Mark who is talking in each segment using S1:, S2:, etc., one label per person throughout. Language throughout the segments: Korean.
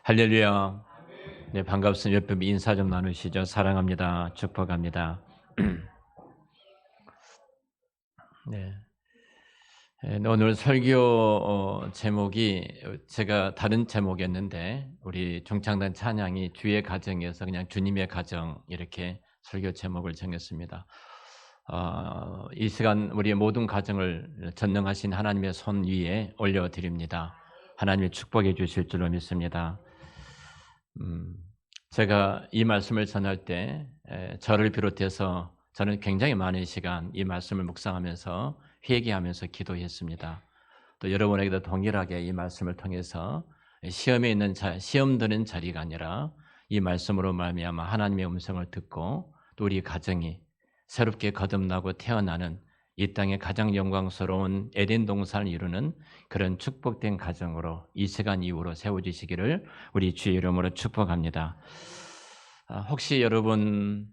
S1: 할렐루야. 네, 반갑습니다. 옆에 인사 좀 나누시죠. 사랑합니다. 축복합니다. 네. 오늘 설교 제목이 제가 다른 제목이었는데 우리 중창단 찬양이 주의 가정에서 그냥 주님의 가정 이렇게 설교 제목을 정했습니다. 이 시간 우리의 모든 가정을 전능하신 하나님의 손 위에 올려드립니다. 하나님이 축복해 주실 줄로 믿습니다. 음, 제가 이 말씀을 전할 때 저를 비롯해서 저는 굉장히 많은 시간 이 말씀을 묵상하면서 회개하면서 기도했습니다. 또 여러분에게도 동일하게 이 말씀을 통해서 시험 드는 자리가 아니라 이 말씀으로 말미암아 하나님의 음성을 듣고 또 우리 가정이 새롭게 거듭나고 태어나는 이 땅의 가장 영광스러운 에덴 동산을 이루는 그런 축복된 가정으로 이 시간 이후로 세워지시기를 우리 주의 이름으로 축복합니다. 혹시 여러분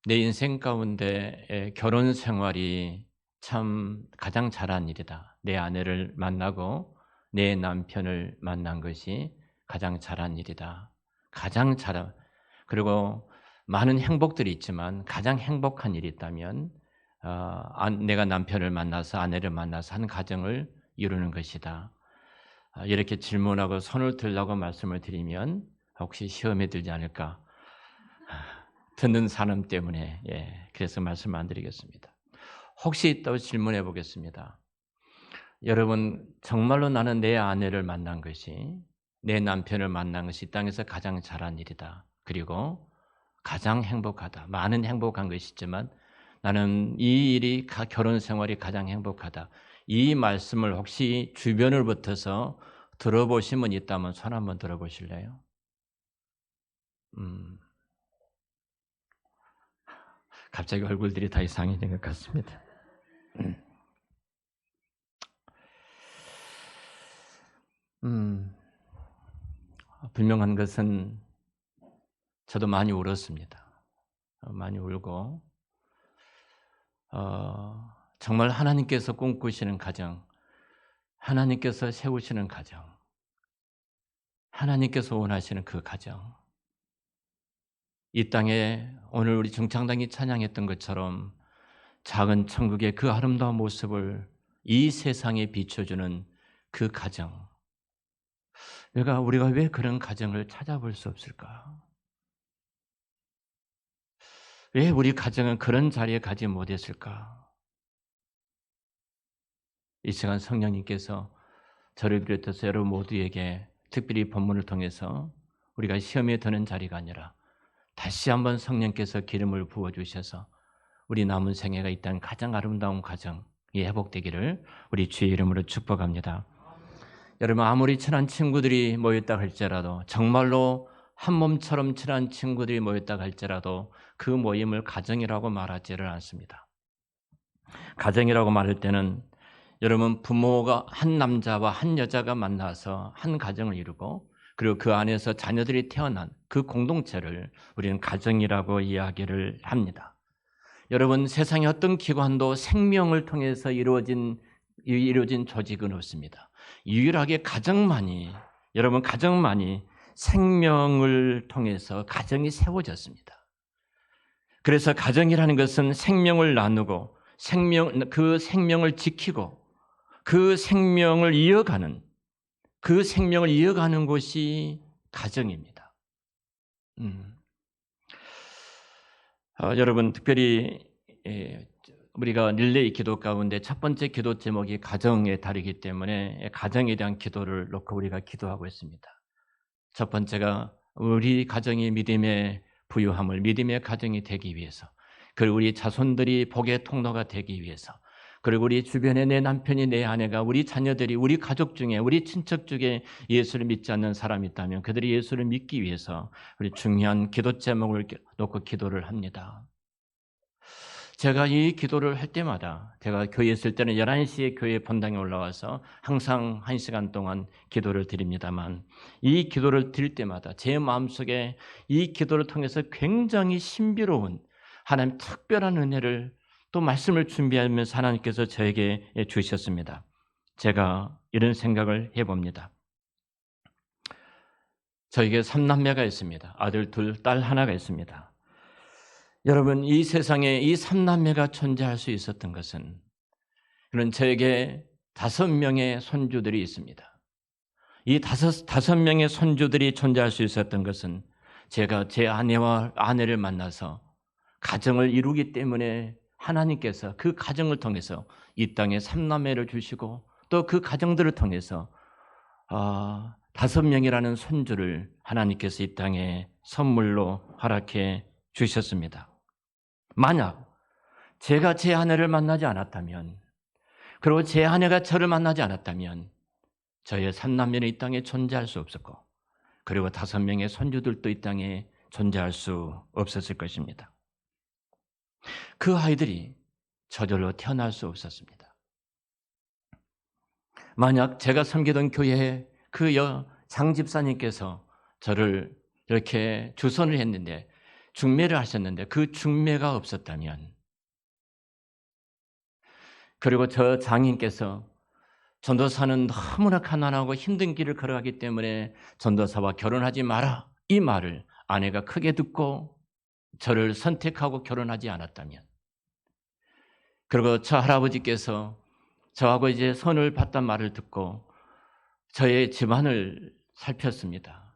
S1: 내 인생 가운데 결혼 생활이 참 가장 잘한 일이다. 내 아내를 만나고 내 남편을 만난 것이 가장 잘한 일이다. 가장 잘 그리고 많은 행복들이 있지만 가장 행복한 일이 있다면 내가 남편을 만나서 아내를 만나서 한 가정을 이루는 것이다. 이렇게 질문하고 손을 들라고 말씀을 드리면 혹시 시험에 들지 않을까? 듣는 사람 때문에 그래서 말씀 안 드리겠습니다. 혹시 또 질문해 보겠습니다. 여러분 정말로 나는 내 아내를 만난 것이 내 남편을 만난 것이 이 땅에서 가장 잘한 일이다. 그리고 가장 행복하다. 많은 행복한 것이 있지만 나는 이 일이 결혼 생활이 가장 행복하다. 이 말씀을 혹시 주변으로부터서 들어보신 분 있다면 손 한번 들어보실래요? 음, 갑자기 얼굴들이 다 이상해진 것 같습니다. 음, 분명한 것은 저도 많이 울었습니다. 많이 울고 정말 하나님께서 꿈꾸시는 가정, 하나님께서 세우시는 가정, 하나님께서 원하시는 그 가정, 이 땅에 오늘 우리 중창단이 찬양했던 것처럼 작은 천국의 그 아름다운 모습을 이 세상에 비춰주는 그 가정. 우리가 왜 그런 가정을 찾아볼 수 없을까? 왜 우리 가정은 그런 자리에 가지 못했을까? 이 시간 성령님께서 저를 비롯해서 여러분 모두에게 특별히 본문을 통해서 우리가 시험에 드는 자리가 아니라 다시 한번 성령께서 기름을 부어주셔서 우리 남은 생애가 있다는 가장 아름다운 가정이 회복되기를 우리 주의 이름으로 축복합니다. 여러분 아무리 친한 친구들이 모였다 할지라도 정말로 한 몸처럼 친한 친구들이 모였다 할지라도 그 모임을 가정이라고 말하지를 않습니다. 가정이라고 말할 때는 여러분 부모가 한 남자와 한 여자가 만나서 한 가정을 이루고 그리고 그 안에서 자녀들이 태어난 그 공동체를 우리는 가정이라고 이야기를 합니다. 여러분 세상의 어떤 기관도 생명을 통해서 이루어진 조직은 없습니다. 유일하게 여러분 가정만이 생명을 통해서 가정이 세워졌습니다. 그래서 가정이라는 것은 생명을 나누고 그 생명을 지키고 그 생명을 이어가는 곳이 가정입니다. 여러분 특별히 우리가 릴레이 기도 가운데 첫 번째 기도 제목이 가정의 달이기 때문에 가정에 대한 기도를 놓고 우리가 기도하고 있습니다. 첫 번째가 우리 가정이 믿음의 부유함을 믿음의 가정이 되기 위해서 그리고 우리 자손들이 복의 통로가 되기 위해서 그리고 우리 주변에 내 남편이 내 아내가 우리 자녀들이 우리 가족 중에 우리 친척 중에 예수를 믿지 않는 사람이 있다면 그들이 예수를 믿기 위해서 우리 중요한 기도 제목을 놓고 기도를 합니다. 제가 이 기도를 할 때마다 제가 교회에 있을 때는 11시에 교회 본당에 올라와서 항상 1시간 동안 기도를 드립니다만 이 기도를 드릴 때마다 제 마음속에 이 기도를 통해서 굉장히 신비로운 하나님 특별한 은혜를 또 말씀을 준비하면서 하나님께서 저에게 주셨습니다. 제가 이런 생각을 해봅니다. 저에게 3남매가 있습니다. 아들 2, 딸 1가 있습니다. 여러분, 이 세상에 이 3남매가 존재할 수 있었던 것은, 그런 저에게 5명의 손주들이 있습니다. 이 다섯 명의 손주들이 존재할 수 있었던 것은 제가 제 아내를 만나서 가정을 이루기 때문에 하나님께서 그 가정을 통해서 이 땅에 3남매를 주시고 또 그 가정들을 통해서 5명이라는 손주를 하나님께서 이 땅에 선물로 허락해 주셨습니다. 만약 제가 제 아내를 만나지 않았다면, 그리고 제 아내가 저를 만나지 않았다면 저의 3남매는 이 땅에 존재할 수 없었고, 그리고 5명의 손주들도 이 땅에 존재할 수 없었을 것입니다. 그 아이들이 저절로 태어날 수 없었습니다. 만약 제가 섬기던 교회에 그 장 집사님께서 저를 이렇게 주선을 했는데, 중매를 하셨는데 그 중매가 없었다면, 그리고 저 장인께서 전도사는 너무나 가난하고 힘든 길을 걸어가기 때문에 전도사와 결혼하지 마라, 이 말을 아내가 크게 듣고 저를 선택하고 결혼하지 않았다면, 그리고 저 할아버지께서 저하고 이제 선을 봤단 말을 듣고 저의 집안을 살폈습니다.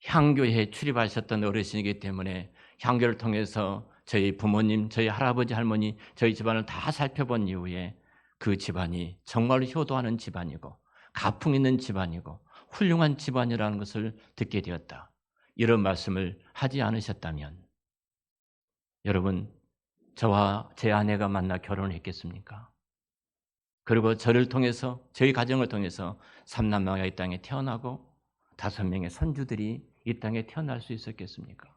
S1: 향교회에 출입하셨던 어르신이기 때문에 향교를 통해서 저희 부모님, 저희 할아버지, 할머니, 저희 집안을 다 살펴본 이후에 그 집안이 정말로 효도하는 집안이고 가풍 있는 집안이고 훌륭한 집안이라는 것을 듣게 되었다, 이런 말씀을 하지 않으셨다면, 여러분, 저와 제 아내가 만나 결혼을 했겠습니까? 그리고 저를 통해서, 저희 가정을 통해서 3남매가 이 땅에 태어나고 5명의 손주들이 이 땅에 태어날 수 있었겠습니까?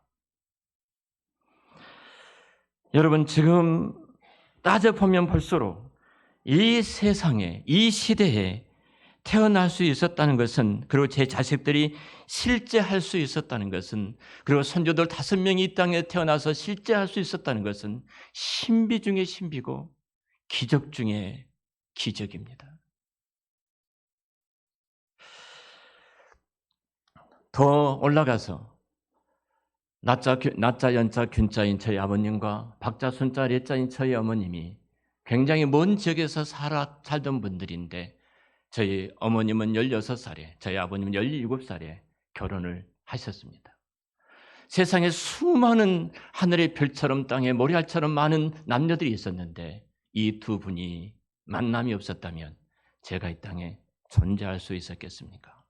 S1: 여러분, 지금 따져보면 볼수록 이 세상에, 이 시대에 태어날 수 있었다는 것은, 그리고 제 자식들이 실제 할 수 있었다는 것은, 그리고 손주들 5명이 이 땅에 태어나서 실제 할 수 있었다는 것은 신비 중에 신비고 기적 중에 기적입니다. 더 올라가서 나자 연자 균자인 저희 아버님과 박자 순자 레자인 저희 어머님이 굉장히 먼 지역에서 살던 분들인데, 저희 어머님은 16살에, 저희 아버님은 17살에 결혼을 하셨습니다. 세상에 수많은 하늘의 별처럼 땅에 모래알처럼 많은 남녀들이 있었는데, 이 2분이 만남이 없었다면 제가 이 땅에 존재할 수 있었겠습니까?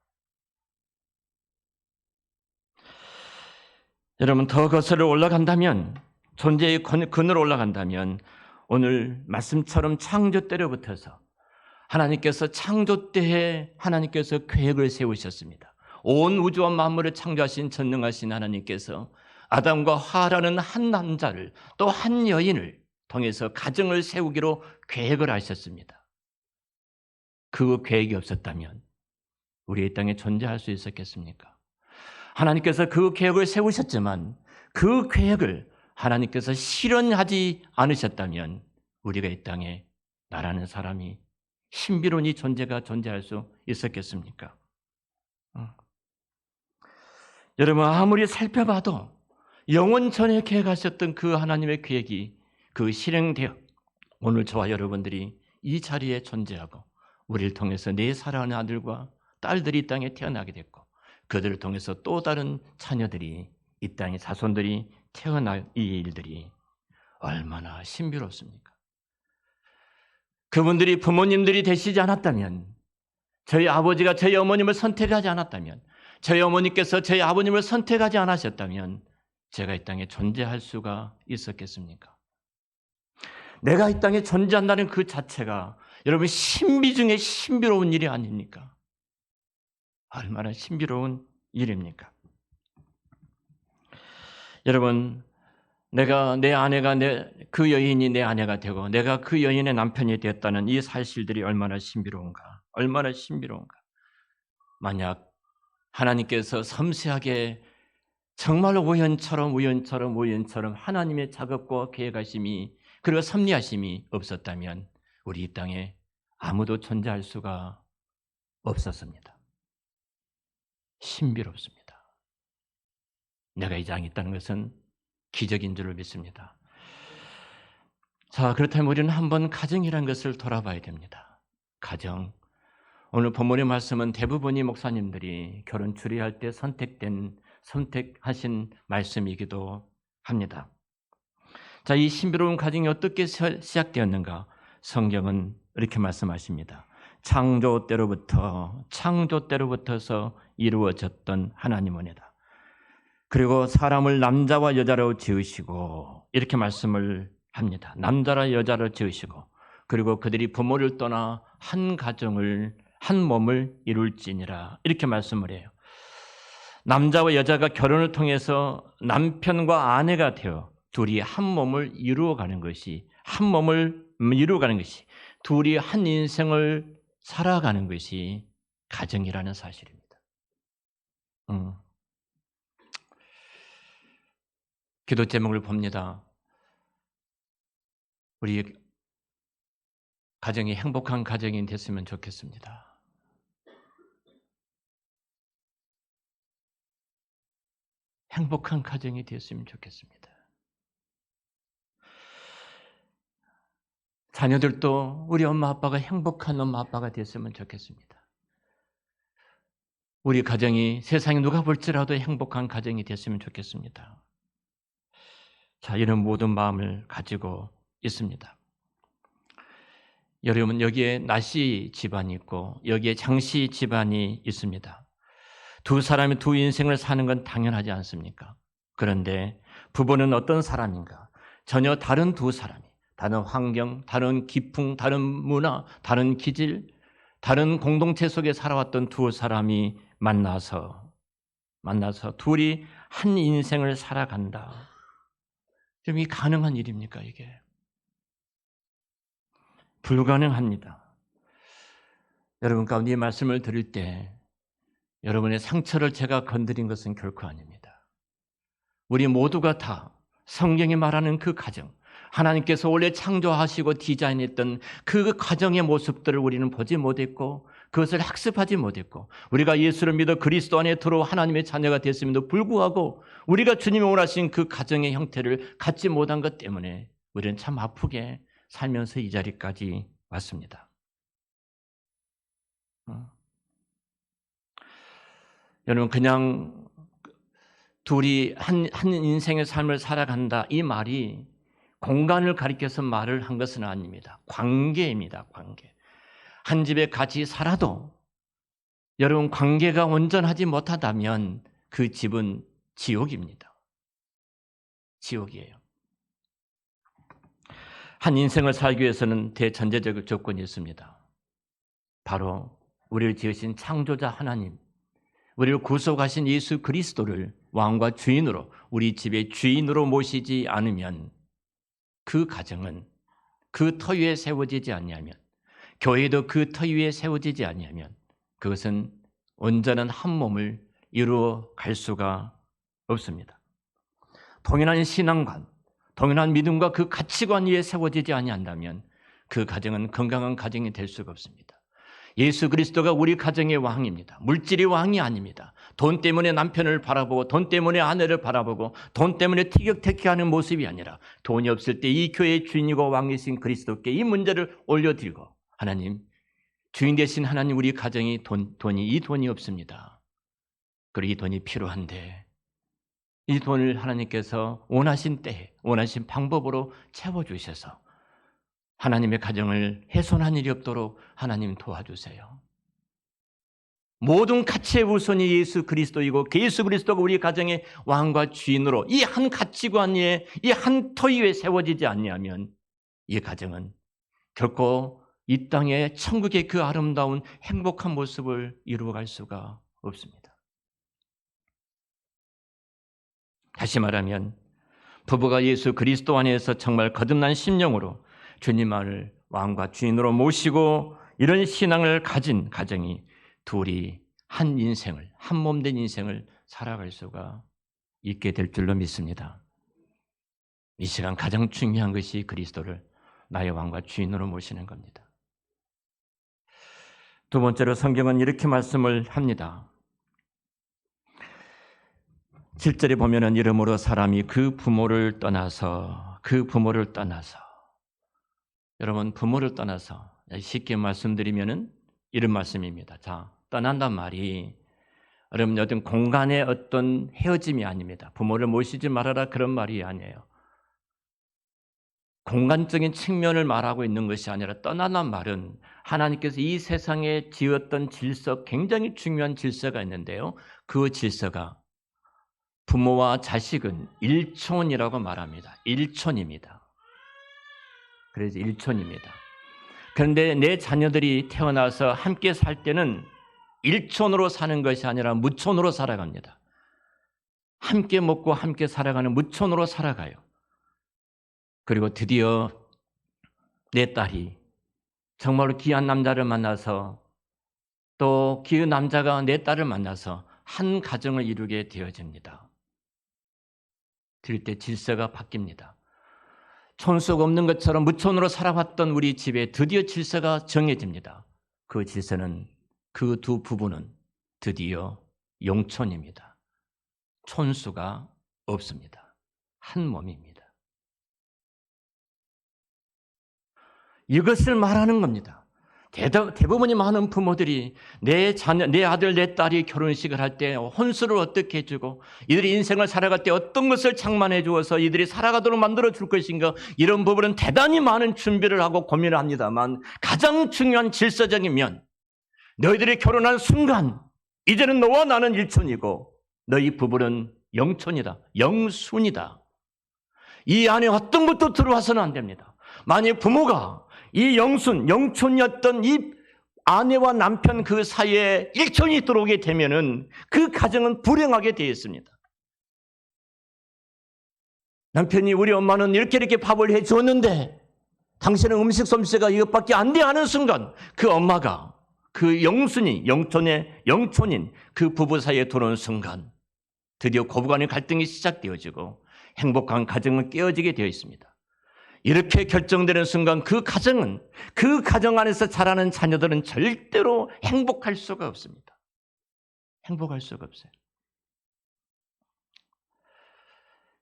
S1: 여러분, 더 거슬러 올라간다면, 존재의 근으로 올라간다면, 오늘 말씀처럼 창조 때로부터서 하나님께서 창조 때에 하나님께서 계획을 세우셨습니다. 온 우주와 만물을 창조하신 전능하신 하나님께서 아담과 하와라는 한 남자를, 또 한 여인을 통해서 가정을 세우기로 계획을 하셨습니다. 그 계획이 없었다면 우리 이 땅에 존재할 수 있었겠습니까? 하나님께서 그 계획을 세우셨지만 그 계획을 하나님께서 실현하지 않으셨다면 우리가 이 땅에 나라는 사람이, 신비로운 이 존재가 존재할 수 있었겠습니까? 여러분, 아무리 살펴봐도 영원 전에 계획하셨던 그 하나님의 계획이 그 실행되어 오늘 저와 여러분들이 이 자리에 존재하고 우리를 통해서 내 사랑하는 아들과 딸들이 이 땅에 태어나게 됐고, 그들을 통해서 또 다른 자녀들이, 이 땅의 자손들이 태어날 이 일들이 얼마나 신비롭습니까? 그분들이 부모님들이 되시지 않았다면, 저희 아버지가 저희 어머님을 선택하지 않았다면, 저희 어머니께서 저희 아버님을 선택하지 않으셨다면 제가 이 땅에 존재할 수가 있었겠습니까? 내가 이 땅에 존재한다는 그 자체가 여러분 신비 중에 신비로운 일이 아닙니까? 얼마나 신비로운 일입니까? 여러분, 내가 내 아내가 그 여인이 내 아내가 되고 내가 그 여인의 남편이 되었다는 이 사실들이 얼마나 신비로운가? 얼마나 신비로운가? 만약 하나님께서 섬세하게 정말 우연처럼 하나님의 작업과 계획하심이, 그리고 섭리하심이 없었다면 우리 이 땅에 아무도 존재할 수가 없었습니다. 신비롭습니다. 내가 이 장에 있다는 것은 기적인 줄을 믿습니다. 자, 그렇다면 우리는 한번 가정이라는 것을 돌아봐야 됩니다. 가정. 오늘 본문의 말씀은 대부분이 목사님들이 결혼 주례할 때 선택하신 말씀이기도 합니다. 자, 이 신비로운 가정이 어떻게 시작되었는가? 성경은 이렇게 말씀하십니다. 창조 때로부터서 이루어졌던 하나님 은혜다. 그리고 사람을 남자와 여자로 지으시고 이렇게 말씀을 합니다. 남자라 여자로 지으시고 그리고 그들이 부모를 떠나 한 가정을 한 몸을 이룰지니라 이렇게 말씀을 해요. 남자와 여자가 결혼을 통해서 남편과 아내가 되어 둘이 한 몸을 이루어가는 것이 둘이 한 인생을 살아가는 것이 가정이라는 사실입니다. 기도 제목을 봅니다. 우리 가정이 행복한 가정이 됐으면 좋겠습니다. 행복한 가정이 되었으면 좋겠습니다. 자녀들도 우리 엄마 아빠가 행복한 엄마 아빠가 됐으면 좋겠습니다. 우리 가정이 세상에 누가 볼지라도 행복한 가정이 됐으면 좋겠습니다. 자, 이런 모든 마음을 가지고 있습니다. 여러분, 여기에 나씨 집안이 있고 여기에 장씨 집안이 있습니다. 두 사람이 두 인생을 사는 건 당연하지 않습니까? 그런데 부부는 어떤 사람인가? 전혀 다른 두 사람이, 다른 환경, 다른 기풍, 다른 문화, 다른 기질, 다른 공동체 속에 살아왔던 두 사람이 만나서 둘이 한 인생을 살아간다. 좀 이 가능한 일입니까, 이게? 불가능합니다. 여러분 가운데 이 말씀을 들을 때 여러분의 상처를 제가 건드린 것은 결코 아닙니다. 우리 모두가 다 성경이 말하는 그 가정, 하나님께서 원래 창조하시고 디자인했던 그 가정의 모습들을 우리는 보지 못했고 그것을 학습하지 못했고 우리가 예수를 믿어 그리스도 안에 들어 하나님의 자녀가 됐음에도 불구하고 우리가 주님이 원하신 그 가정의 형태를 갖지 못한 것 때문에 우리는 참 아프게 살면서 이 자리까지 왔습니다. 여러분 그냥 둘이 한 인생의 삶을 살아간다 이 말이 공간을 가리켜서 말을 한 것은 아닙니다. 관계입니다. 관계. 한 집에 같이 살아도 여러분 관계가 온전하지 못하다면 그 집은 지옥입니다. 지옥이에요. 한 인생을 살기 위해서는 대전제적 조건이 있습니다. 바로 우리를 지으신 창조자 하나님, 우리를 구속하신 예수 그리스도를 왕과 주인으로 우리 집의 주인으로 모시지 않으면 그 가정은 그 터 위에 세워지지 아니하면 교회도 그 터 위에 세워지지 아니하면 그것은 온전한 한 몸을 이루어 갈 수가 없습니다. 동일한 신앙관, 동일한 믿음과 그 가치관 위에 세워지지 아니한다면 그 가정은 건강한 가정이 될 수가 없습니다. 예수 그리스도가 우리 가정의 왕입니다. 물질이 왕이 아닙니다. 돈 때문에 남편을 바라보고 돈 때문에 아내를 바라보고 돈 때문에 티격태격하는 모습이 아니라 돈이 없을 때 이 교회의 주인이고 왕이신 그리스도께 이 문제를 올려드리고 하나님, 주인 되신 하나님 우리 가정이 돈이 없습니다. 그리고 이 돈이 필요한데 이 돈을 하나님께서 원하신 때에 원하신 방법으로 채워주셔서 하나님의 가정을 훼손한 일이 없도록 하나님 도와주세요. 모든 가치의 우선이 예수 그리스도이고 그 예수 그리스도가 우리 가정의 왕과 주인으로 이 한 가치관 위에 이 한 터 위에 세워지지 않냐면 이 가정은 결코 이 땅의 천국의 그 아름다운 행복한 모습을 이루어갈 수가 없습니다. 다시 말하면 부부가 예수 그리스도 안에서 정말 거듭난 심령으로 주님을 왕과 주인으로 모시고 이런 신앙을 가진 가정이 둘이 한 인생을, 한 몸된 인생을 살아갈 수가 있게 될 줄로 믿습니다. 이 시간 가장 중요한 것이 그리스도를 나의 왕과 주인으로 모시는 겁니다. 두 번째로 성경은 이렇게 말씀을 합니다. 7절에 보면은 이러므로 사람이 그 부모를 떠나서 여러분 부모를 떠나서 쉽게 말씀드리면은 이런 말씀입니다. 자, 떠난단 말이 여러분 어떤 공간의 어떤 헤어짐이 아닙니다. 부모를 모시지 말아라 그런 말이 아니에요. 공간적인 측면을 말하고 있는 것이 아니라 떠나는 말은 하나님께서 이 세상에 지었던 질서, 굉장히 중요한 질서가 있는데요. 그 질서가 부모와 자식은 일촌이라고 말합니다. 일촌입니다. 그래서 일촌입니다. 그런데 내 자녀들이 태어나서 함께 살 때는 일촌으로 사는 것이 아니라 무촌으로 살아갑니다. 함께 먹고 함께 살아가는 무촌으로 살아가요. 그리고 드디어 내 딸이 정말로 귀한 남자를 만나서 또 그 남자가 내 딸을 만나서 한 가정을 이루게 되어집니다. 그럴 때 질서가 바뀝니다. 촌속 없는 것처럼 무촌으로 살아왔던 우리 집에 드디어 질서가 정해집니다. 그 질서는 그 두 부부는 드디어 영촌입니다. 촌수가 없습니다. 한 몸입니다. 이것을 말하는 겁니다. 대부분이 많은 부모들이 내 자녀, 내 아들, 내 딸이 결혼식을 할 때 혼수를 어떻게 해주고 이들이 인생을 살아갈 때 어떤 것을 장만해 주어서 이들이 살아가도록 만들어 줄 것인가, 이런 부분은 대단히 많은 준비를 하고 고민을 합니다만 가장 중요한 질서적인 면, 너희들이 결혼한 순간 이제는 너와 나는 일촌이고 너희 부부는 영촌이다, 영순이다. 이 안에 어떤 것도 들어와서는 안 됩니다. 만약 부모가 이 영촌이었던 이 아내와 남편 그 사이에 일촌이 들어오게 되면은 그 가정은 불행하게 되어 있습니다. 남편이 우리 엄마는 이렇게 밥을 해 주었는데 당신은 음식 솜씨가 이것밖에 안 돼 하는 순간 그 엄마가 그 영촌인 그 부부 사이에 들어오는 순간 드디어 고부간의 갈등이 시작되어지고 행복한 가정은 깨어지게 되어 있습니다. 이렇게 결정되는 순간 그 가정 안에서 자라는 자녀들은 절대로 행복할 수가 없습니다. 행복할 수가 없어요.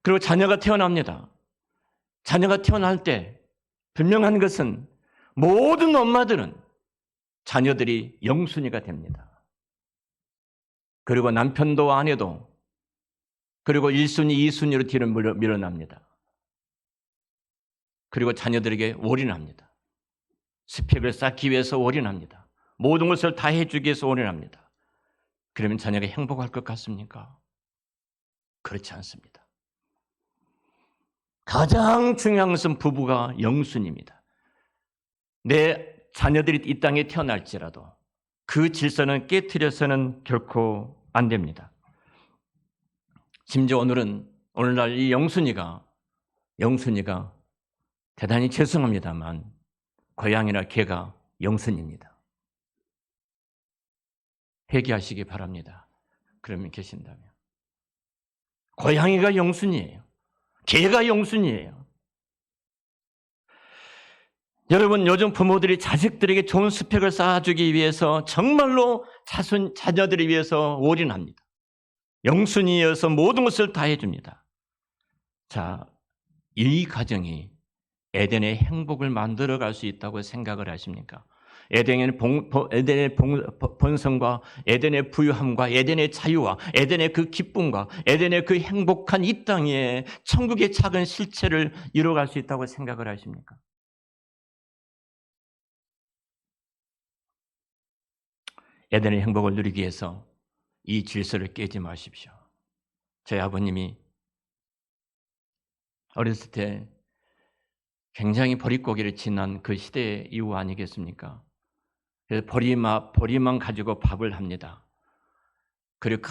S1: 그리고 자녀가 태어납니다. 자녀가 태어날 때 분명한 것은 모든 엄마들은 자녀들이 영순이가 됩니다. 그리고 남편도 아내도, 그리고 1순위, 2순위로 뒤로 밀어납니다. 그리고 자녀들에게 올인합니다. 스펙을 쌓기 위해서 올인합니다. 모든 것을 다 해주기 위해서 올인합니다. 그러면 자녀가 행복할 것 같습니까? 그렇지 않습니다. 가장 중요한 것은 부부가 영순입니다. 내 자녀들이 이 땅에 태어날지라도 그 질서는 깨트려서는 결코 안 됩니다. 심지어 오늘날 이 영순이가 대단히 죄송합니다만 고양이나 개가 영순입니다. 회개하시기 바랍니다. 그러면 계신다면. 고양이가 영순이에요. 개가 영순이에요. 여러분, 요즘 부모들이 자식들에게 좋은 스펙을 쌓아주기 위해서 정말로 자녀들을 위해서 올인합니다. 영순이어서 모든 것을 다 해줍니다. 자, 이 가정이 에덴의 행복을 만들어갈 수 있다고 생각을 하십니까? 에덴의 본성과 에덴의 부유함과 에덴의 자유와 에덴의 그 기쁨과 에덴의 그 행복한 이 땅에 천국의 작은 실체를 이뤄갈 수 있다고 생각을 하십니까? 에덴의 행복을 누리기 위해서 이 질서를 깨지 마십시오. 저희 아버님이 어렸을 때 굉장히 버릿고개를 지난 그 시대의 이후 아니겠습니까? 그래서 보리만 가지고 밥을 합니다. 그리고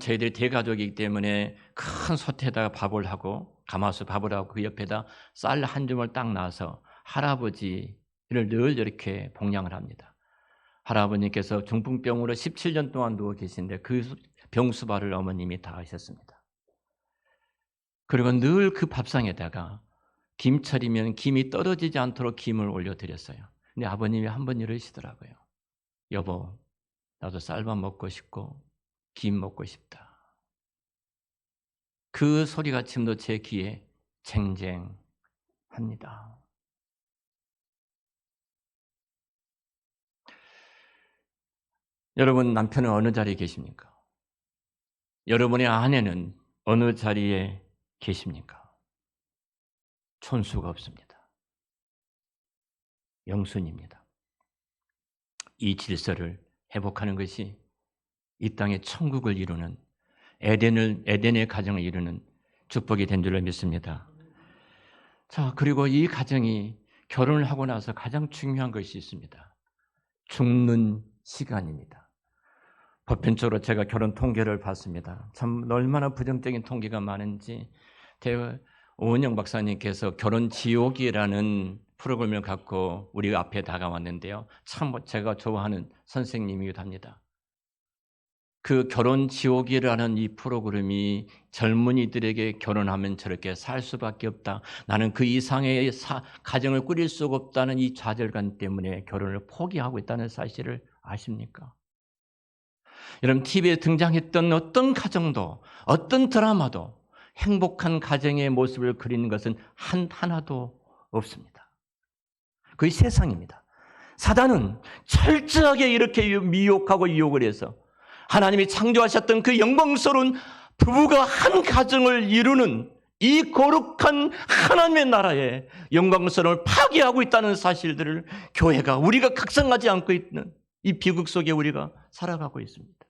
S1: 저희들이 대가족이기 때문에 큰 솥에다가 밥을 하고 가마솥 밥을 하고 그 옆에다 쌀 한 줌을 딱 놔서 할아버지를 늘 이렇게 봉양을 합니다. 할아버님께서 중풍병으로 17년 동안 누워 계신데 그 병수발을 어머님이 다 하셨습니다. 그리고 늘 그 밥상에다가 김철이면 김이 떨어지지 않도록 김을 올려드렸어요. 근데 아버님이 한 번 이러시더라고요. 여보, 나도 쌀밥 먹고 싶고 김 먹고 싶다. 그 소리가 지금도 제 귀에 쟁쟁합니다. 여러분 남편은 어느 자리에 계십니까? 여러분의 아내는 어느 자리에 계십니까? 촌수가 없습니다. 영순입니다. 이 질서를 회복하는 것이 이 땅의 천국을 이루는 에덴의 가정을 이루는 축복이 된 줄로 믿습니다. 자, 그리고 이 가정이 결혼을 하고 나서 가장 중요한 것이 있습니다. 죽는 시간입니다. 보편적으로 제가 결혼 통계를 봤습니다. 참 얼마나 부정적인 통계가 많은지 오은영 박사님께서 결혼 지옥이라는 프로그램을 갖고 우리 앞에 다가왔는데요. 참 제가 좋아하는 선생님이기도 합니다. 그 결혼 지옥이라는 이 프로그램이 젊은이들에게 결혼하면 저렇게 살 수밖에 없다. 나는 그 이상의 가정을 꾸릴 수가 없다는 이 좌절감 때문에 결혼을 포기하고 있다는 사실을 아십니까? 여러분 TV에 등장했던 어떤 가정도 어떤 드라마도 행복한 가정의 모습을 그리는 것은 하나도 없습니다. 그게 세상입니다. 사단은 철저하게 이렇게 미혹하고 유혹을 해서 하나님이 창조하셨던 그 영광스러운 부부가 한 가정을 이루는 이 거룩한 하나님의 나라의 영광스러움을 파괴하고 있다는 사실들을 교회가 우리가 각성하지 않고 있는 이 비극 속에 우리가 살아가고 있습니다.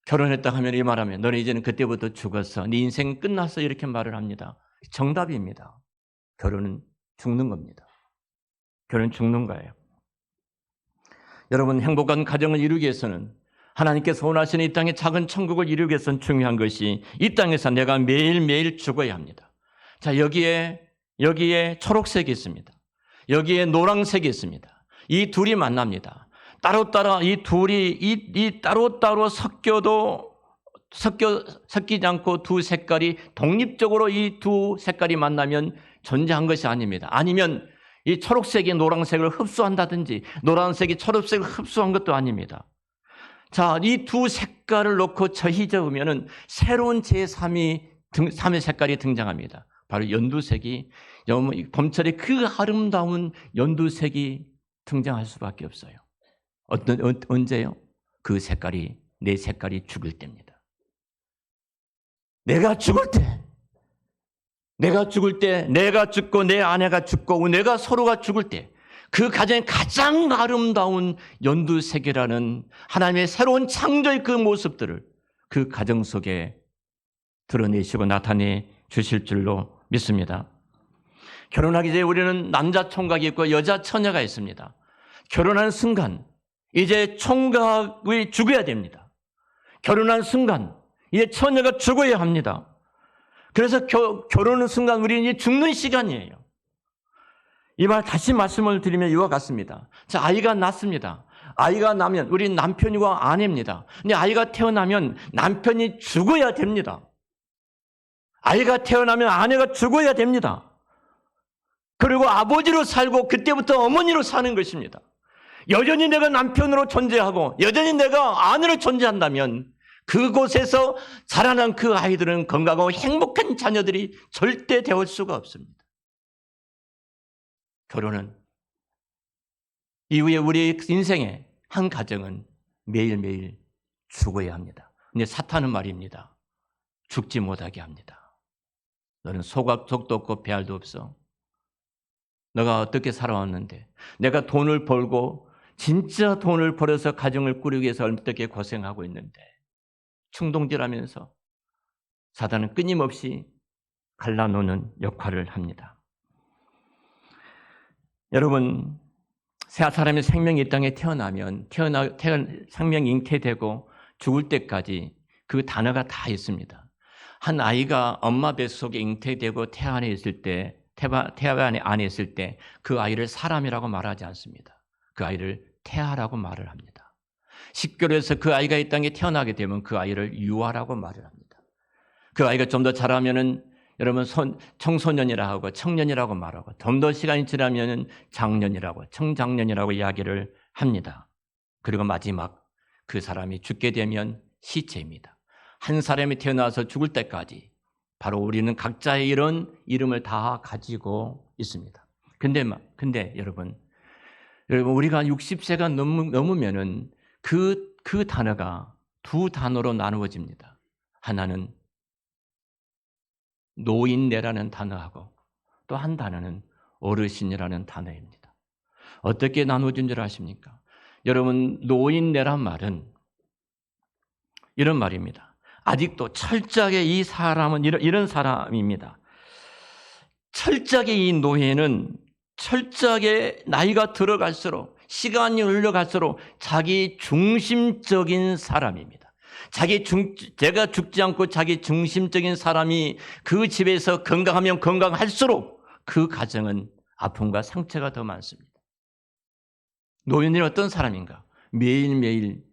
S1: 결혼했다 하면 이 말하면 너는 이제는 그때부터 죽었어. 네 인생 끝났어. 이렇게 말을 합니다. 정답입니다. 결혼은 죽는 겁니다. 결혼은 죽는 거예요. 여러분 행복한 가정을 이루기 위해서는 하나님께서 원하시는 이 땅의 작은 천국을 이루기 위해서는 중요한 것이 이 땅에서 내가 매일매일 죽어야 합니다. 자, 여기에 초록색이 있습니다. 여기에 노란색이 있습니다. 이 둘이 만납니다. 따로따로 이 둘이 이 따로따로 섞이지 않고 두 색깔이 독립적으로 이 두 색깔이 만나면 존재한 것이 아닙니다. 아니면 이 초록색이 노란색을 흡수한다든지 노란색이 초록색을 흡수한 것도 아닙니다. 자, 이 두 색깔을 놓고 저희저으면은 새로운 제3의 색깔이 등장합니다. 바로 연두색이 봄철에 그 아름다운 연두색이 등장할 수밖에 없어요. 언제요? 그 색깔이 내 색깔이 죽을 때입니다. 내가 죽을 때, 내가 죽고 내 아내가 죽고 내가 서로가 죽을 때 그 가정의 가장 아름다운 연두색이라는 하나님의 새로운 창조의 그 모습들을 그 가정 속에 드러내시고 나타내 주실 줄로 믿습니다. 결혼하기 전에 우리는 남자 총각이 있고 여자 처녀가 있습니다. 결혼하는 순간 이제 총각이 죽어야 됩니다. 결혼한 순간 이제 처녀가 죽어야 합니다. 그래서 결혼하는 순간 우리는 이제 죽는 시간이에요. 이 말 다시 말씀을 드리면 이와 같습니다. 자, 아이가 낳습니다. 아이가 나면 우리 남편이고 아내입니다. 근데 아이가 태어나면 남편이 죽어야 됩니다. 아이가 태어나면 아내가 죽어야 됩니다. 그리고 아버지로 살고 그때부터 어머니로 사는 것입니다. 여전히 내가 남편으로 존재하고 여전히 내가 아내로 존재한다면 그곳에서 자라난 그 아이들은 건강하고 행복한 자녀들이 절대 되올 수가 없습니다. 결혼은 이후에 우리 인생의 한 가정은 매일매일 죽어야 합니다. 근데 사탄은 말입니다. 죽지 못하게 합니다. 너는 속도 없고 배알도 없어. 너가 어떻게 살아왔는데 내가 돈을 벌고 진짜 돈을 벌어서 가정을 꾸리기 위해서 어떻게 고생하고 있는데 충동질하면서 사단은 끊임없이 갈라놓는 역할을 합니다. 여러분, 사람의 생명이 이 땅에 태어나면 생명이 잉태되고 죽을 때까지 그 단어가 다 있습니다. 한 아이가 엄마 뱃속에 잉태되고 태 안에 있을 때 그 아이를 사람이라고 말하지 않습니다. 그 아이를 태아라고 말을 합니다. 식교로에서 그 아이가 이 땅에 태어나게 되면 그 아이를 유아라고 말을 합니다. 그 아이가 좀 더 자라면은 여러분 청소년이라고 하고 청년이라고 말하고 좀 더 시간이 지나면 장년이라고 청장년이라고 이야기를 합니다. 그리고 마지막 그 사람이 죽게 되면 시체입니다. 한 사람이 태어나서 죽을 때까지 바로 우리는 각자의 이런 이름을 다 가지고 있습니다. 근데 여러분 우리가 60세가 넘으면은 그 단어가 두 단어로 나누어집니다. 하나는 노인네라는 단어하고 또 한 단어는 어르신이라는 단어입니다. 어떻게 나누어진 줄 아십니까? 여러분, 노인네란 말은 이런 말입니다. 아직도 철저하게 이 사람은 이런 사람입니다. 철저하게 이 노예는 철저하게 나이가 들어갈수록 시간이 흘러갈수록 자기 중심적인 사람입니다. 제가 죽지 않고 자기 중심적인 사람이 그 집에서 건강하면 건강할수록 그 가정은 아픔과 상처가 더 많습니다. 노인은 어떤 사람인가? 매일매일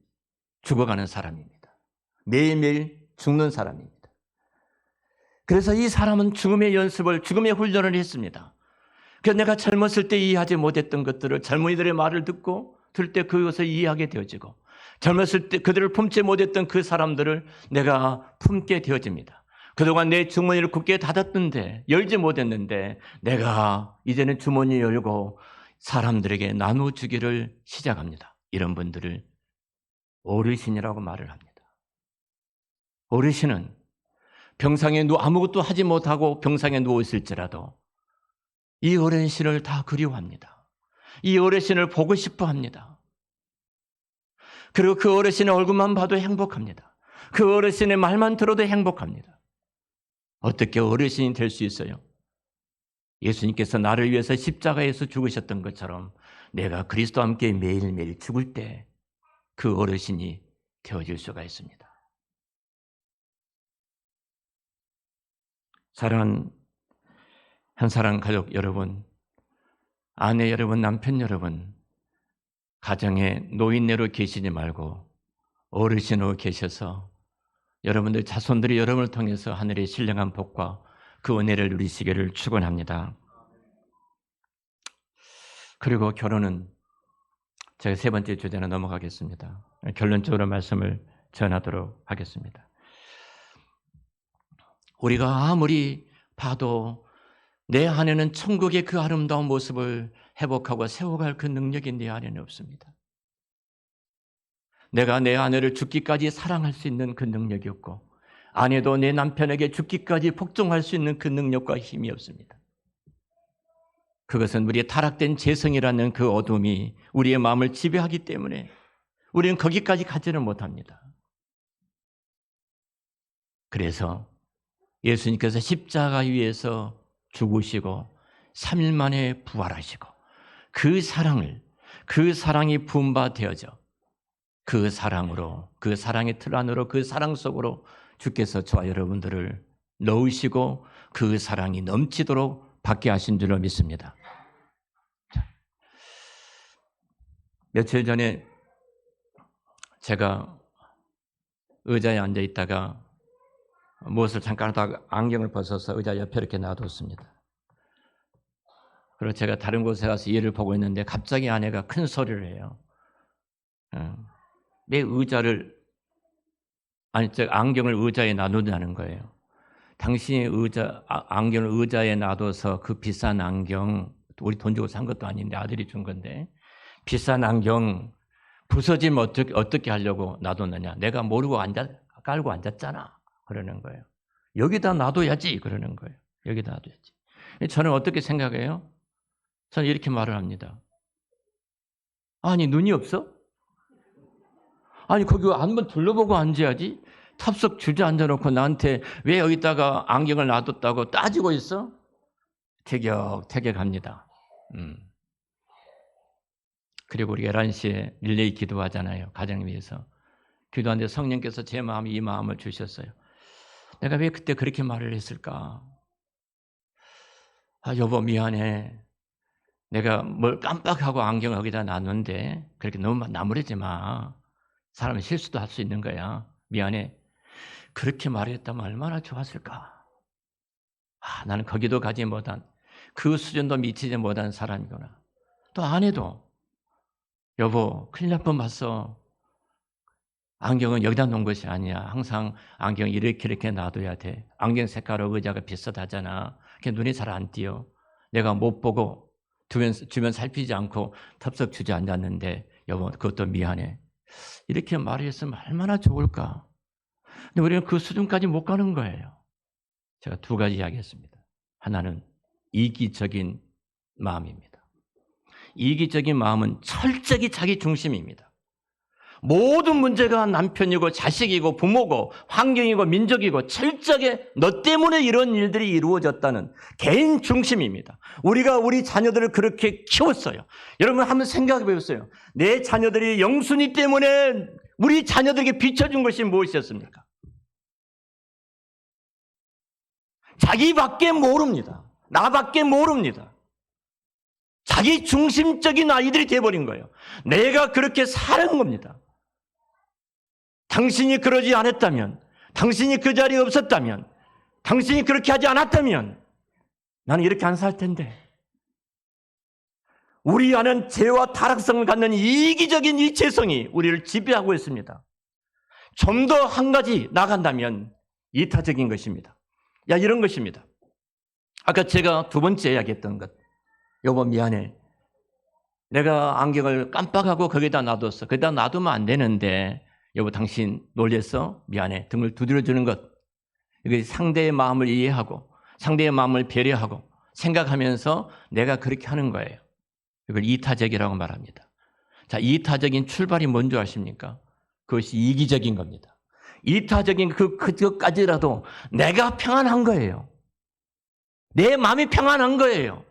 S1: 죽어가는 사람입니다. 매일매일 죽는 사람입니다. 그래서 이 사람은 죽음의 훈련을 했습니다. 그래서 내가 젊었을 때 이해하지 못했던 것들을 젊은이들의 말을 들을 때 그것을 이해하게 되어지고 젊었을 때 그들을 품지 못했던 그 사람들을 내가 품게 되어집니다. 그동안 내 주머니를 굳게 닫았던데 열지 못했는데 내가 이제는 주머니 열고 사람들에게 나눠주기를 시작합니다. 이런 분들을 어르신이라고 말을 합니다. 어르신은 병상에 아무것도 하지 못하고 병상에 누워있을지라도 이 어르신을 다 그리워합니다. 이 어르신을 보고 싶어 합니다. 그리고 그 어르신의 얼굴만 봐도 행복합니다. 그 어르신의 말만 들어도 행복합니다. 어떻게 어르신이 될 수 있어요? 예수님께서 나를 위해서 십자가에서 죽으셨던 것처럼 내가 그리스도와 함께 매일매일 죽을 때 그 어르신이 되어질 수가 있습니다. 사랑하는 한사랑 가족 여러분, 아내 여러분, 남편 여러분, 가정에 노인네로 계시지 말고 어르신으로 계셔서 여러분들 자손들이 여러분을 통해서 하늘의 신령한 복과 그 은혜를 누리시기를 축원합니다. 그리고 결혼은 제가 세 번째 주제로 넘어가겠습니다. 결론적으로 말씀을 전하도록 하겠습니다. 우리가 아무리 봐도 내 안에는 천국의 그 아름다운 모습을 회복하고 세워갈 그 능력이 내 안에는 없습니다. 내가 내 아내를 죽기까지 사랑할 수 있는 그 능력이 없고 아내도 내 남편에게 죽기까지 복종할 수 있는 그 능력과 힘이 없습니다. 그것은 우리의 타락된 재성이라는 그 어둠이 우리의 마음을 지배하기 때문에 우리는 거기까지 가지는 못합니다. 그래서 예수님께서 십자가 위에서 죽으시고 3일 만에 부활하시고 그 사랑이 분바되어져 그 사랑으로, 그 사랑의 틀 안으로, 그 사랑 속으로 주께서 저와 여러분들을 넣으시고 그 사랑이 넘치도록 받게 하신 줄로 믿습니다. 며칠 전에 제가 의자에 앉아 있다가 무엇을 잠깐 하다가 안경을 벗어서 의자 옆에 이렇게 놔뒀습니다. 그리고 제가 다른 곳에 가서 일을 보고 있는데 갑자기 아내가 큰 소리를 해요. 내 안경을 의자에 놔두냐는 거예요. 당신이 안경을 의자에 놔둬서 그 비싼 안경, 우리 돈 주고 산 것도 아닌데 아들이 준 건데 비싼 안경 부서지면 어떻게 하려고 놔뒀느냐. 내가 모르고 깔고 앉았잖아. 그러는 거예요. 여기다 놔둬야지. 그러는 거예요. 여기다 놔둬야지. 저는 어떻게 생각해요? 저는 이렇게 말을 합니다. 아니, 눈이 없어? 아니, 거기 한번 둘러보고 앉아야지. 탑석 주저앉아놓고 나한테 왜 여기다가 안경을 놔뒀다고 따지고 있어? 태격합니다. 그리고 우리 11시에 릴레이 기도하잖아요. 가정 위해서. 기도하는데 성령께서 제 마음에 이 마음을 주셨어요. 내가 왜 그때 그렇게 말을 했을까? 여보 미안해. 내가 뭘 깜빡하고 안경을 여기다 놨는데 그렇게 너무 나무래지 마. 사람은 실수도 할 수 있는 거야. 미안해. 그렇게 말했다면 얼마나 좋았을까? 나는 거기도 가지 못한 그 수준도 미치지 못한 사람이구나. 또 아내도 여보 큰일 날 뻔 봤어. 안경은 여기다 놓은 것이 아니야. 항상 안경 이렇게 놔둬야 돼. 안경 색깔하고 의자가 비슷하잖아. 눈이 잘 안 띄어. 내가 못 보고 주변 살피지 않고 덥석 주저앉았는데 여보 그것도 미안해. 이렇게 말했으면 얼마나 좋을까. 근데 우리는 그 수준까지 못 가는 거예요. 제가 두 가지 이야기했습니다. 하나는 이기적인 마음입니다. 이기적인 마음은 철저히 자기 중심입니다. 모든 문제가 남편이고 자식이고 부모고 환경이고 민족이고 철저하게 너 때문에 이런 일들이 이루어졌다는 개인 중심입니다. 우리가 우리 자녀들을 그렇게 키웠어요. 여러분 한번 생각해 보세요. 내 자녀들이 영순이 때문에 우리 자녀들에게 비춰준 것이 무엇이었습니까? 자기밖에 모릅니다. 나밖에 모릅니다. 자기 중심적인 아이들이 되어버린 거예요. 내가 그렇게 사는 겁니다. 당신이 그러지 않았다면, 당신이 그 자리에 없었다면, 당신이 그렇게 하지 않았다면 나는 이렇게 안 살 텐데. 우리 안은 죄와 타락성을 갖는 이기적인 이체성이 우리를 지배하고 있습니다. 좀 더 한 가지 나간다면 이타적인 것입니다. 이런 것입니다. 아까 제가 두 번째 이야기했던 것. 여보 미안해. 내가 안경을 깜빡하고 거기다 놔뒀어. 거기다 놔두면 안 되는데 여보 당신 놀랬어? 미안해. 등을 두드려주는 것. 이게 상대의 마음을 이해하고 상대의 마음을 배려하고 생각하면서 내가 그렇게 하는 거예요. 이걸 이타적이라고 말합니다. 자, 이타적인 출발이 뭔지 아십니까? 그것이 이기적인 겁니다. 이타적인 그것까지라도 내가 평안한 거예요. 내 마음이 평안한 거예요.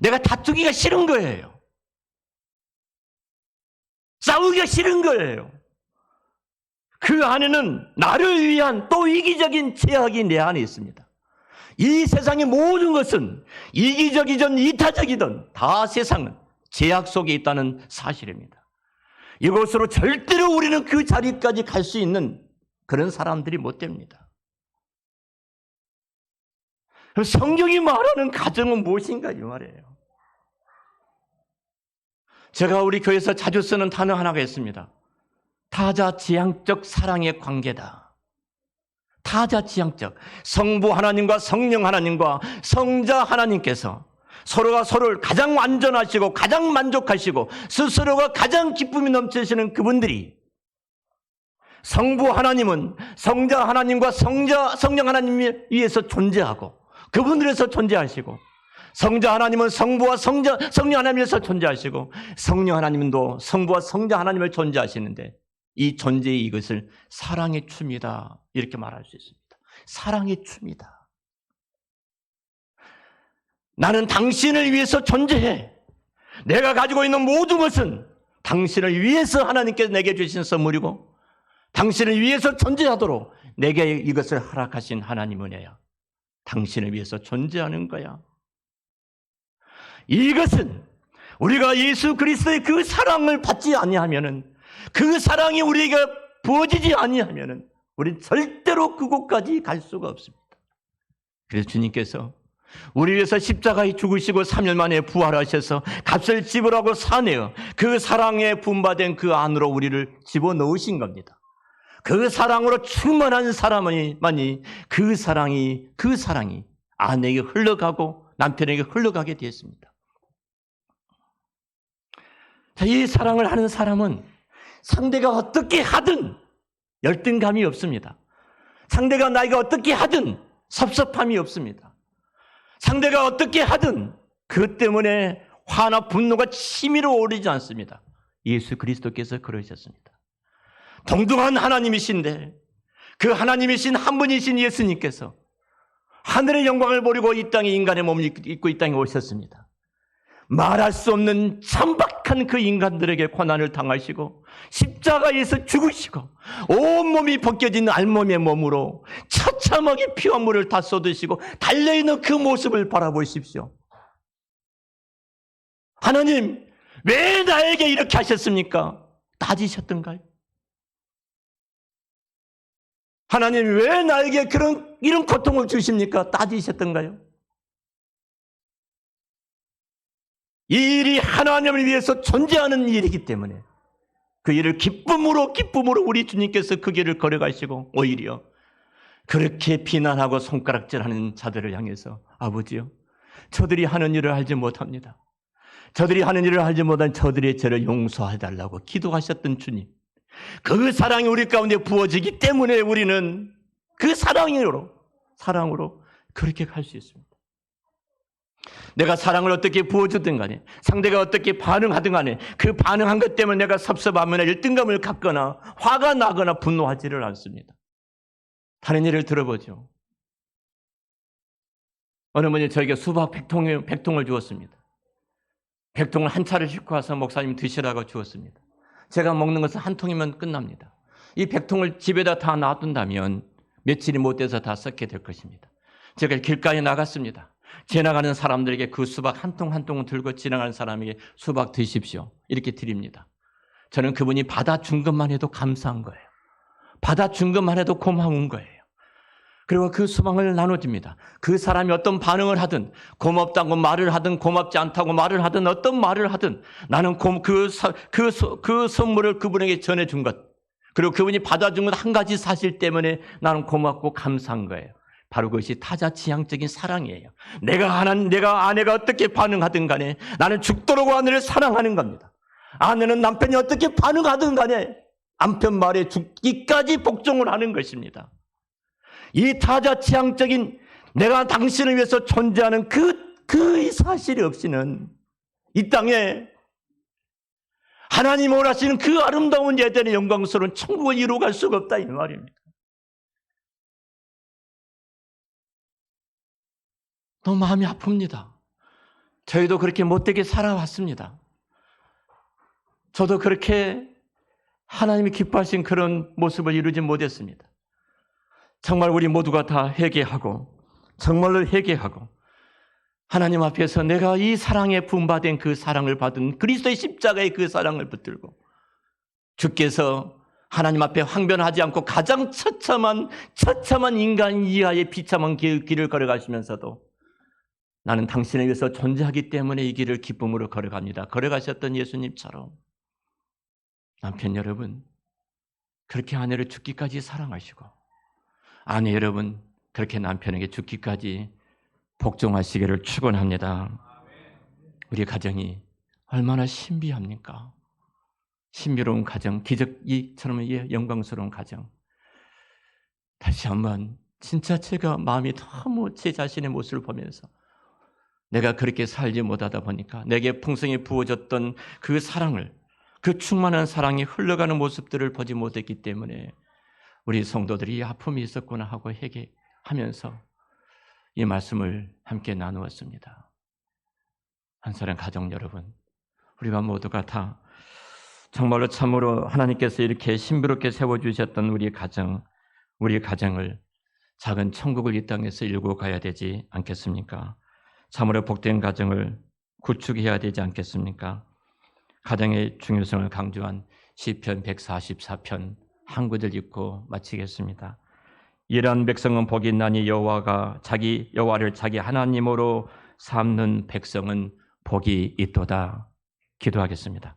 S1: 내가 다투기가 싫은 거예요. 싸우기가 싫은 거예요. 그 안에는 나를 위한 또 이기적인 제약이 내 안에 있습니다. 이 세상의 모든 것은 이기적이든 이타적이든 다 세상은 제약 속에 있다는 사실입니다. 이것으로 절대로 우리는 그 자리까지 갈 수 있는 그런 사람들이 못 됩니다. 성경이 말하는 가정은 무엇인가 이 말이에요. 제가 우리 교회에서 자주 쓰는 단어 하나가 있습니다. 타자지향적 사랑의 관계다. 타자지향적. 성부 하나님과 성령 하나님과 성자 하나님께서 서로가 서로를 가장 완전하시고 가장 만족하시고 스스로가 가장 기쁨이 넘치시는 그분들이 성부 하나님은 성자 하나님과 성령 하나님 위에서 존재하고 그분들에서 존재하시고 성자 하나님은 성부와 성령 하나님에서 존재하시고 성령 하나님도 성부와 성자 하나님을 존재하시는데 이 존재의 이것을 사랑의 춤이다 이렇게 말할 수 있습니다. 사랑의 춤이다. 나는 당신을 위해서 존재해. 내가 가지고 있는 모든 것은 당신을 위해서 하나님께서 내게 주신 선물이고 당신을 위해서 존재하도록 내게 이것을 허락하신 하나님 은혜야. 당신을 위해서 존재하는 거야. 이것은 우리가 예수 그리스도의 그 사랑을 받지 아니하면은 그 사랑이 우리에게 부어지지 아니하면은 우리는 절대로 그곳까지 갈 수가 없습니다. 그래서 주님께서 우리 위해서 십자가에 죽으시고 3일 만에 부활하셔서 값을 지불하고 사내어 그 사랑에 분바된 그 안으로 우리를 집어넣으신 겁니다. 그 사랑으로 충만한 사람만이 그 사랑이 아내에게 흘러가고 남편에게 흘러가게 되었습니다. 자, 이 사랑을 하는 사람은 상대가 어떻게 하든 열등감이 없습니다. 상대가 나에게 어떻게 하든 섭섭함이 없습니다. 상대가 어떻게 하든 그것 때문에 화나 분노가 치밀어 오르지 않습니다. 예수 그리스도께서 그러셨습니다. 동등한 하나님이신데 그 하나님이신 한 분이신 예수님께서 하늘의 영광을 버리고 이 땅에 인간의 몸을 입고 이 땅에 오셨습니다. 말할 수 없는 천박한 그 인간들에게 고난을 당하시고 십자가에서 죽으시고 온몸이 벗겨진 알몸의 몸으로 처참하게 피와 물을 다 쏟으시고 달려있는 그 모습을 바라보십시오. 하나님, 왜 나에게 이렇게 하셨습니까? 따지셨던가요? 하나님, 왜 나에게 이런 고통을 주십니까? 따지셨던가요? 이 일이 하나님을 위해서 존재하는 일이기 때문에
S2: 그 일을 기쁨으로 우리 주님께서 그 길을 걸어가시고 오히려 그렇게 비난하고 손가락질하는 자들을 향해서 아버지요, 저들이 하는 일을 알지 못합니다. 저들이 하는 일을 알지 못한 저들의 죄를 용서해달라고 기도하셨던 주님, 그 사랑이 우리 가운데 부어지기 때문에 우리는 그 사랑으로 그렇게 갈 수 있습니다. 내가 사랑을 어떻게 부어주든 간에, 상대가 어떻게 반응하든 간에 그 반응한 것 때문에 내가 섭섭하거나 열등감을 갖거나 화가 나거나 분노하지를 않습니다. 다른 예를 들어보죠. 어느 분이 저에게 수박 100통을 주었습니다. 100통을 한 차를 싣고 와서 목사님 드시라고 주었습니다. 제가 먹는 것은 한 통이면 끝납니다. 이 100통을 집에다 다 놔둔다면 며칠이 못 돼서 다 썩게 될 것입니다. 제가 길가에 나갔습니다. 지나가는 사람들에게 그 수박 한 통 한 통을 들고 지나가는 사람에게 수박 드십시오, 이렇게 드립니다. 저는 그분이 받아준 것만 해도 감사한 거예요. 받아준 것만 해도 고마운 거예요. 그리고 그 수박을 나눠줍니다. 그 사람이 어떤 반응을 하든, 고맙다고 말을 하든 고맙지 않다고 말을 하든 어떤 말을 하든 나는 그 선물을 그분에게 전해준 것, 그리고 그분이 받아준 것 한 가지 사실 때문에 나는 고맙고 감사한 거예요. 바로 그것이 타자지향적인 사랑이에요. 내가 아내가 어떻게 반응하든 간에 나는 죽도록 아내를 사랑하는 겁니다. 아내는 남편이 어떻게 반응하든 간에 남편 말에 죽기까지 복종을 하는 것입니다. 이 타자지향적인 내가 당신을 위해서 존재하는 그 사실이 없이는 이 땅에 하나님 원하시는 그 아름다운 예전의 영광스러운 천국을 이루어갈 수가 없다, 이 말입니다. 너무 마음이 아픕니다. 저희도 그렇게 못되게 살아왔습니다. 저도 그렇게 하나님이 기뻐하신 그런 모습을 이루지 못했습니다. 정말 우리 모두가 다 회개하고, 정말로 회개하고 하나님 앞에서 내가 이 사랑에 부음받은 그 사랑을 받은 그리스도의 십자가의 그 사랑을 붙들고 주께서 하나님 앞에 항변하지 않고 가장 처참한 인간 이하의 비참한 길을 걸어가시면서도 나는 당신을 위해서 존재하기 때문에 이 길을 기쁨으로 걸어갑니다, 걸어가셨던 예수님처럼 남편 여러분, 그렇게 아내를 죽기까지 사랑하시고 아내 여러분, 그렇게 남편에게 죽기까지 복종하시기를 축원합니다. 우리 가정이 얼마나 신비합니까? 신비로운 가정, 기적이처럼 영광스러운 가정. 다시 한번 진짜 제가 마음이 너무 제 자신의 모습을 보면서 내가 그렇게 살지 못하다 보니까 내게 풍성히 부어졌던 그 사랑을, 그 충만한 사랑이 흘러가는 모습들을 보지 못했기 때문에 우리 성도들이 이 아픔이 있었구나 하고 회개하면서 이 말씀을 함께 나누었습니다. 한사랑 가족 여러분, 우리가 모두가 다 정말로 참으로 하나님께서 이렇게 신비롭게 세워주셨던 우리 가정을 작은 천국을 이 땅에서 일구 가야 되지 않겠습니까? 참으로 복된 가정을 구축해야 되지 않겠습니까? 가정의 중요성을 강조한 시편 144편 한 구절 읽고 마치겠습니다. 이러한 백성은 복이 있나니 여호와를 자기 하나님으로 삼는 백성은 복이 있도다. 기도하겠습니다.